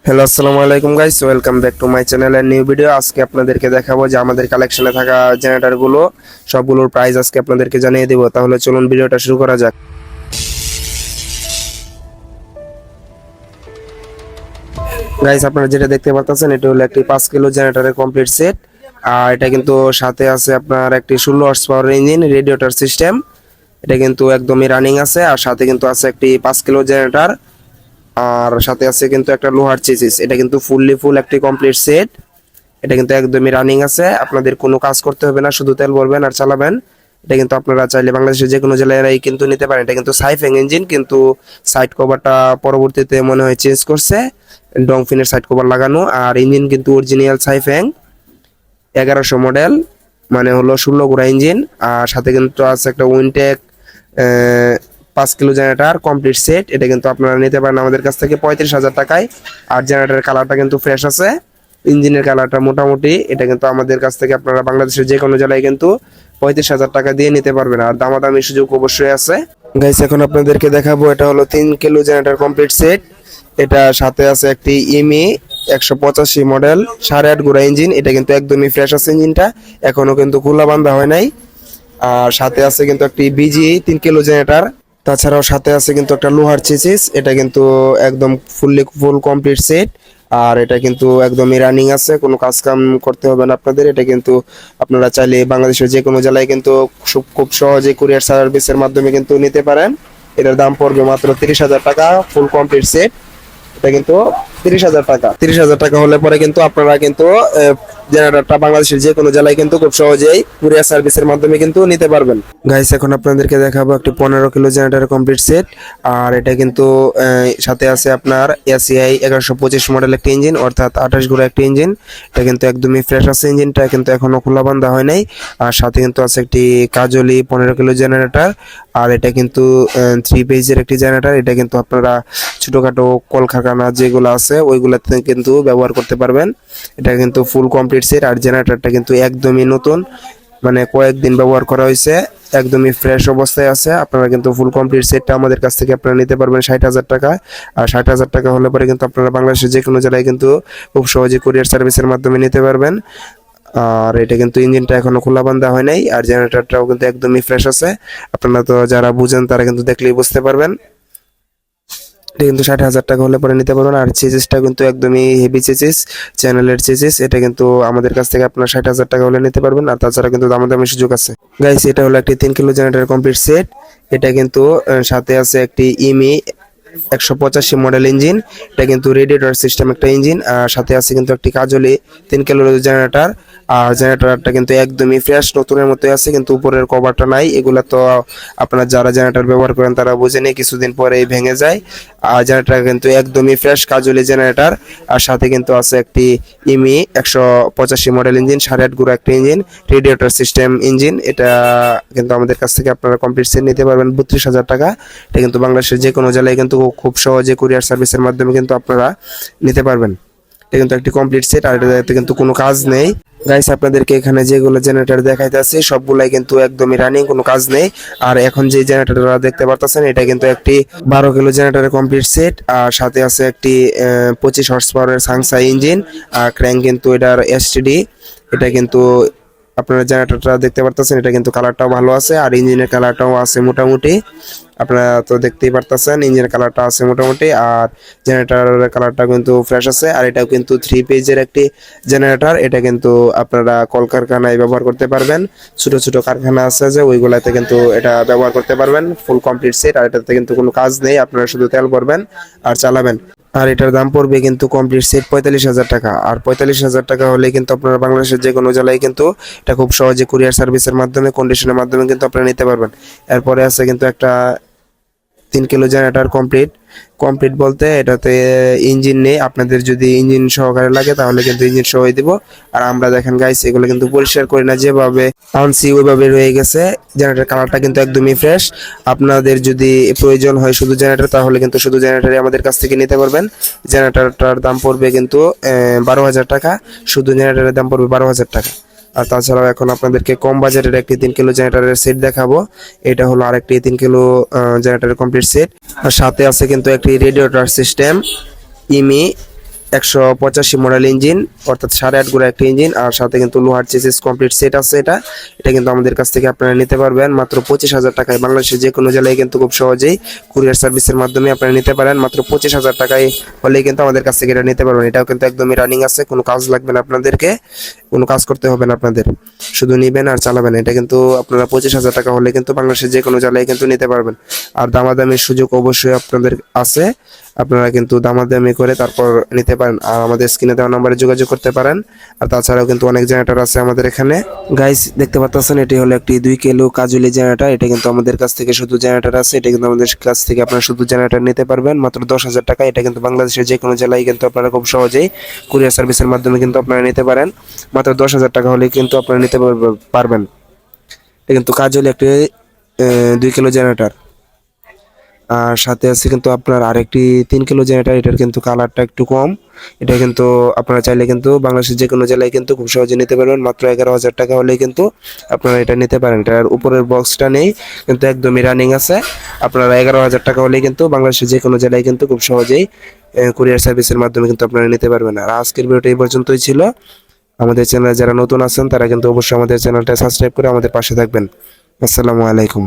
Hello আসসালামু আলাইকুম guys, welcome back to my channel and new video. আজকে আপনাদেরকে দেখাবো যে আমাদের কালেকশনে থাকা জেনারেটরগুলো সবগুলোর প্রাইস আজকে আপনাদেরকে জানিয়ে দেব। তাহলে চলুন ভিডিওটা শুরু করা যাক। গাইস, আপনারা যেটা দেখতে পাচ্ছেন এটা হলো একটি 5 কিলো জেনারেটরের কমপ্লিট সেট। আর এটা কিন্তু সাথে আছে আপনার একটি 16 horse power engine, radiator system. এটা কিন্তু একদমই রানিং আছে। আর সাথে কিন্তু আছে একটি 5 কিলো জেনারেটর, আর সাথে আছে কিন্তু একটা লোহার চেসিস। এটা কিন্তু ফুল একটি কমপ্লিট সেট। এটা কিন্তু একদমই রানিং আছে, আপনাদের কোনো কাজ করতে হবে না, শুধু তেল ভরবেন আর চালাবেন। এটা কিন্তু আপনারা চাইলে বাংলাদেশের যে কোনো জেলায় কিন্তু নিতে পারেন। এটা কিন্তু সাইফেং ইঞ্জিন, কিন্তু সাইড কভারটা পরবর্তীতে মনে হয় চেঞ্জ করছে, ডংফিনের সাইড কভার লাগানো। আর ইঞ্জিন কিন্তু অরিজিনাল সাইফেং 1100 মডেল, মানে হলো 16 গোড়া ইঞ্জিন। আর সাথে কিন্তু আছে একটা উইনটেক 5 কিলো জেনারেটর কমপ্লিট সেট। এটা কিন্তু আপনারা নিতে পারেন আমাদের কাছ থেকে 35,000 টাকায়। আর জেনারেটরের কালারটা কিন্তু ফ্রেশ আছে, ইঞ্জিনের কালারটা মোটামুটি। এটা কিন্তু আমাদের কাছ থেকে আপনারা বাংলাদেশের যে কোনো জেলায় কিন্তু 35,000 টাকা দিয়ে নিতে পারবেন। আর দামাদামি সুযোগ অবশ্যই আছে। গাইস, এখন আপনাদেরকে দেখাবো, এটা হলো 3 কিলো জেনারেটর কমপ্লিট সেট। এটা সাথে আছে একটি ইমি 185 মডেল 8.5 গোড়া ইঞ্জিন। এটা কিন্তু একদমই ফ্রেশ আছে, ইঞ্জিনটা এখনো কিন্তু খোলা বান্ধা হয় নাই। আর সাথে আছে কিন্তু একটি বিজি 3 কিলো জেনারেটর। তাছাড়াও সাথে আছে কিন্তু একটা লোহার চেসিস। এটা কিন্তু একদম ফুল কমপ্লিট সেট। আর এটা কিন্তু একদমই রানিং আছে, কোনো কাজ কাম করতে হবে না আপনাদের। এটা কিন্তু আপনারা চাইলে বাংলাদেশের যে কোনো জেলায় কিন্তু খুব সহজে কুরিয়ার সার্ভিসের মাধ্যমে কিন্তু নিতে পারেন। এটার দাম পড়বে মাত্র 30,000 টাকা, ফুল কমপ্লিট সেট। এটা কিন্তু 30,000 টাকা। 30,000 টাকা হলে পরে কিন্তু আপনারা কিন্তু জেনারেটরটা বাংলাদেশের যে কোনো জেলায় কিন্তু খুব সহজেই কুরিয়ার সার্ভিসের মাধ্যমে কিন্তু নিতে পারবেন। গাইস, এখন আপনাদেরকে দেখাবো একটি 15 কিলো জেনারেটর কমপ্লিট সেট। আর এটা কিন্তু সাথে আছে আপনার এসিআই 1125 মডেল একটি ইঞ্জিন, অর্থাৎ 28 গোড়া একটি ইঞ্জিন। এটা কিন্তু একদমই ফ্রেশ আছে, ইঞ্জিনটা কিন্তু এখনো খোলা বান্ধা হয় নাই। আর সাথে কিন্তু আছে একটি কাজলি 15 কিলো জেনারেটর। আর এটা কিন্তু 3 পেজের একটি জেনারেটর। এটা কিন্তু আপনারা ছোটখাটো কলকারখানা যেগুলো আছে ওইগুলোতে কিন্তু ব্যবহার করতে পারবেন। এটা কিন্তু ফুল কমপ্লিট সেট। আর জেনারেটরটা কিন্তু একদমই নতুন, মানে কয়েকদিন ব্যবহার করা হয়েছে, একদমই ফ্রেশ অবস্থায় আছে। আপনারা কিন্তু ফুল কমপ্লিট সেটটা আমাদের কাছ থেকে আপনারা নিতে পারবেন 60,000 টাকায়। আর 60,000 টাকা হলে পরে কিন্তু আপনারা বাংলাদেশের যে কোনো জেলায় কিন্তু খুব সহজে কুরিয়ার সার্ভিসের মাধ্যমে নিতে পারবেন। আর এটা কিন্তু ইঞ্জিনটা এখনো খোলা বান্ধা হয় নাই। আর জেনারেটরটাও কিন্তু একদমই ফ্রেশ আছে। আপনারা তো যারা বুঝেন তারা কিন্তু দেখলেই বুঝতে পারবেন। এটা কিন্তু 60,000 টাকা হলে পরে নিতে পারবেন। আর চেসিসটা কিন্তু একদমই হেভি চেসিস, চ্যানেলের চেসিস। এটা কিন্তু আমাদের কাছ থেকে আপনার 60,000 টাকা হলে নিতে পারবেন। আর তাছাড়া কিন্তু দামাদামি সুযোগ আছে। গাইস, এটা হলো একটি 3 কিলো জেনারেটর কমপ্লিট সেট। এটা কিন্তু সাথে আছে একটি ইমি 185 মডেল ইঞ্জিন। এটা কিন্তু রেডিয়েটর সিস্টেম একটা ইঞ্জিন। আর সাথে আছে কিন্তু একটি কাজলি 3 কিলো জেনারেটর। আর জেনারেটরটা কিন্তু একদমই ফ্রেশ, নতুনের মতোই আছে, কিন্তু উপরের কভারটা নাই। এগুলা তো আপনারা যারা জেনারেটর ব্যবহার করেন তারা বুঝেনি, কিছুদিন পরেই ভেঙে যায়। আর জেনারেটর কিন্তু একদমই ফ্রেশ কাজলি জেনারেটর। আর সাথে কিন্তু আছে একটি ইমি 185 মডেল ইঞ্জিন, 8.5 গোড়া একটা ইঞ্জিন, রেডিয়েটর সিস্টেম ইঞ্জিন। এটা কিন্তু আমাদের কাছ থেকে আপনারা কমপ্লিট সেট নিতে পারবেন 32,000 টাকা। এটা কিন্তু বাংলাদেশের যে কোনো জেলায় কিন্তু খুব সহজে কুরিয়ার সার্ভিসের মাধ্যমে কিন্তু আপনারা নিতে পারবেন। এটা কিন্তু একটি কমপ্লিট সেট। আর এটাতে কিন্তু কোনো কাজ নেই। গাইস, আপনাদেরকে এখানে যেগুলো জেনারেটর দেখাইতেছি সবগুলাই কিন্তু একদমই রানিং, কোনো কাজ নেই। আর এখন যে জেনারেটরটা দেখতে পারতেছেন এটা কিন্তু একটি 12 কিলো জেনারেটরের কমপ্লিট সেট। আর সাথে আছে একটি 25 হর্স পাওয়ারের সাংসা ইঞ্জিন। আর ক্র্যাঙ্ক কিন্তু এটার এসটিডি। এটা কিন্তু আপনারা জেনারেটরটা দেখতে পারতেছেন, এটা কিন্তু কালারটাও ভালো আছে। আর ইঞ্জিনের কালারটাও আছে মোটামুটি, আপনারা তো দেখতেই পারতেছেন ইঞ্জিনের কালারটা আছে মোটামুটি। আর জেনারেটরের কালারটা কিন্তু ফ্রেশ আছে। আর এটাও কিন্তু 3 পেজের একটি জেনারেটর। এটা কিন্তু আপনারা কলকারখানায় ব্যবহার করতে পারবেন, ছোট ছোট কারখানা আছে যে ওইগুলাতে কিন্তু এটা ব্যবহার করতে পারবেন। Full complete set. আর এটাতে কিন্তু কোনো কাজ নেই, আপনারা শুধু তেল ভরবেন আর চালাবেন। আর এটার দাম পড়বে কিন্তু কমপ্লিট সেট 45,000 টাকা। আর 45,000 টাকা হলে কিন্তু আপনারা বাংলাদেশের যে কোনো জেলায় কিন্তু এটা খুব সহজে কুরিয়ার সার্ভিসের মাধ্যমে, কন্ডিশনের মাধ্যমে কিন্তু আপনারা নিতে পারবেন। এরপরে আছে কিন্তু একটা 3 কিলো জেনারেটর কমপ্লিট বলতে এটাতে ইঞ্জিন নেই। আপনাদের যদি ইঞ্জিন সহকারে লাগে তাহলে কিন্তু ইঞ্জিন সহই দিব। আর আমরা দেখেন গাইস, এগুলো কিন্তু পরিষ্কার করি না, যেভাবে আনছি ওইভাবে রয়ে গেছে। জেনারেটর কালারটা কিন্তু একদমই ফ্রেশ। আপনাদের যদি প্রয়োজন হয় শুধু জেনারেটর, তাহলে কিন্তু শুধু জেনারেটরই আমাদের কাছ থেকে নিতে পারবেন। জেনারেটরটার দাম পড়বে কিন্তু 12,000 টাকা। শুধু জেনারেটরের দাম পড়বে 12,000 টাকা। আর তাছাড়াও এখন আপনাদেরকে কম বাজেটের একটি 3 কিলো জেনারেটরের সেট দেখাবো। এটা হলো আরেকটি 3 কিলো জেনারেটরের কমপ্লিট সেট। আর সাথে আছে কিন্তু একটি রেডিয়েটর সিস্টেম ইমি 185 মডেল ইঞ্জিন, অর্থাৎ 8.5 গোড়া একটা ইঞ্জিন, আর সাথে কিন্তু লোহার চেসিস কমপ্লিট সেট আছে। এটা কিন্তু আমাদের কাছ থেকে আপনারা নিতে পারবেন মাত্র 25,000 টাকায়। বাংলাদেশের যে কোনো জেলায় কিন্তু খুব সহজেই কুরিয়ার সার্ভিসের মাধ্যমে আপনারা নিতে পারেন। মাত্র 25,000 টাকায় হলেই কিন্তু আমাদের কাছ থেকে এটা নিতে পারবেন। এটাও কিন্তু একদমই রানিং আছে, কোনো কাজ লাগবে না আপনাদেরকে, কোনো কাজ করতে হবে না আপনাদের, শুধু নিবেন আর চালাবেন। এটা কিন্তু আপনারা 25,000 টাকা হলে কিন্তু বাংলাদেশের যে কোনো জেলায় কিন্তু নিতে পারবেন। আর দামাদামির সুযোগ অবশ্যই আপনাদের আছে, আপনারা কিন্তু দামাদামি করে তারপর নিতে পারেন। আর আমাদের স্ক্রিনে দেওয়া নম্বরে যোগাযোগ করতে পারেন। আর তাছাড়াও কিন্তু অনেক জেনারেটর আছে আমাদের এখানে। গাইস দেখতে পাচ্ছেন, এটি হলো একটি 2 কিলো কাজুলি জেনারেটর। এটা কিন্তু আমাদের কাছ থেকে শুধু জেনারেটর আছে, এটা কিন্তু আমাদের কাছ থেকে আপনারা শুধু জেনারেটর নিতে পারবেন মাত্র 10,000 টাকা। এটা কিন্তু বাংলাদেশের যে কোনো জেলায় কিন্তু আপনারা খুব সহজেই কুরিয়ার সার্ভিসের মাধ্যমে কিন্তু আপনারা নিতে পারেন। মাত্র 10,000 টাকা হলে কিন্তু আপনারা নিতে পারবেন। এটা কিন্তু কাজুলি একটি 2 কিলো জেনারেটর। আর সাথে আছে কিন্তু আপনার আরেকটি 3 কিলো জেনারেটর। এটার কিন্তু কালারটা একটু কম। এটা কিন্তু আপনারা চাইলে কিন্তু বাংলাদেশের যে কোনো জেলায় কিন্তু খুব সহজে নিতে পারবেন। মাত্র 11,000 টাকা হলেই কিন্তু আপনারা এটা নিতে পারেন। এটার উপরের বক্সটা নেই, কিন্তু একদমই রানিং আছে। আপনারা 11,000 টাকা হলেই কিন্তু বাংলাদেশের যে কোনো জেলায় কিন্তু খুব সহজেই কুরিয়ার সার্ভিসের মাধ্যমে কিন্তু আপনারা নিতে পারবেন। আর আজকের ভিডিওটা এই পর্যন্তই ছিল। আমাদের চ্যানেলে যারা নতুন আছেন তারা কিন্তু অবশ্যই আমাদের চ্যানেলটা সাবস্ক্রাইব করে আমাদের পাশে থাকবেন। আসসালামু আলাইকুম।